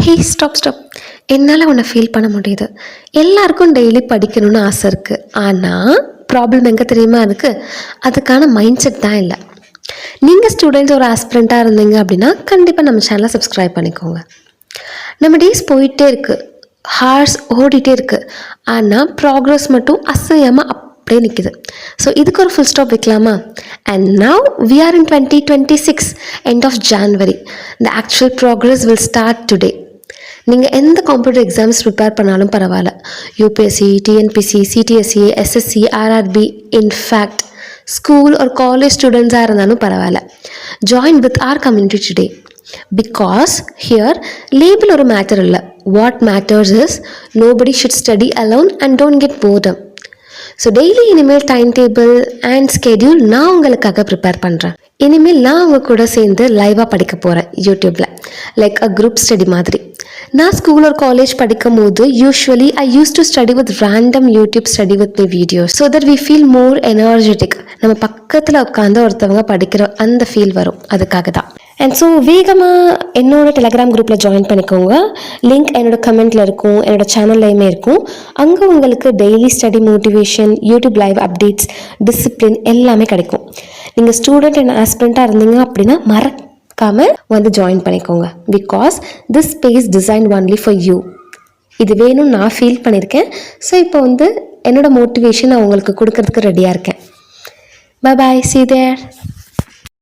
Hey stop என்னால் உன்னை feel பண்ண முடியுது. எல்லாருக்கும் டெய்லி படிக்கணும்னு ஆசை இருக்குது. ஆனால் ப்ராப்ளம் எங்கே தெரியுமா இருக்குது? அதுக்கான மைண்ட் செட் தான் இல்லை. நீங்கள் ஸ்டூடெண்ட்ஸ் ஒரு ஆஸ்பிரண்ட்டாக இருந்தீங்க அப்படின்னா கண்டிப்பாக நம்ம சேனலை சப்ஸ்கிரைப் பண்ணிக்கோங்க. நம்ம டேஸ் போயிட்டே இருக்குது, ஹார்ஸ் ஓடிட்டே இருக்குது, ஆனால் ப்ராக்ரஸ் மட்டும் அசையாமல் அப்படியே நிற்கிது. ஸோ இதுக்கு ஒரு ஃபுல் ஸ்டாப் வைக்கலாமா? And now we are in 2026 end of January. The actual progress will start today. நீங்கள் எந்த காம்படிட்டிவ் எக்ஸாம்ஸ் ப்ரிப்பேர் பண்ணாலும் பரவாயில்ல, UPSC, TNPSC, CDSC, SSC, RRB, in fact school ஒரு காலேஜ் ஸ்டூடெண்ட்ஸாக இருந்தாலும் பரவாயில்ல, join with our community today. Because here label ஒரு matter இல்லை. What matters is nobody should study alone and don't get boredom. So daily இனிமேல் time table and schedule நான் உங்களுக்காக prepare பண்ணுறேன். இனிமேல் நான் உங்கள் கூட சேர்ந்து லைவாக படிக்க போகிறேன் யூடியூப்பில், லைக் அ குரூப் ஸ்டடி மாதிரி. நான் ஸ்கூல் ஒரு காலேஜ் படிக்கும் போது usually I use to study with random YouTube study with my videos so that we feel more energetic. நம்ம பக்கத்தில் உட்காந்து ஒருத்தவங்க படிக்கிற அந்த ஃபீல் வரும், அதுக்காக தான். அண்ட் ஸோ வேகமாக என்னோடய டெலகிராம் குரூப்பில் ஜாயின் பண்ணிக்கோங்க. லிங்க் என்னோடய கமெண்ட்டில் இருக்கும், என்னோடய சேனல்லையுமே இருக்கும். அங்கே உங்களுக்கு daily study motivation, YouTube live updates, discipline எல்லாமே கிடைக்கும். நீங்கள் ஸ்டூடெண்ட் அண்ட் ஆஸ்பிரண்ட்டாக இருந்தீங்க அப்படின்னா மறக்காமல் வந்து ஜாயின் பண்ணிக்கோங்க. Because this space design only for you. இது வேணும்னு நான் ஃபீல் பண்ணியிருக்கேன். ஸோ இப்போ வந்து என்னோடய மோட்டிவேஷன் நான் உங்களுக்கு கொடுக்கறதுக்கு ரெடியாக இருக்கேன். Bye bye, see you there.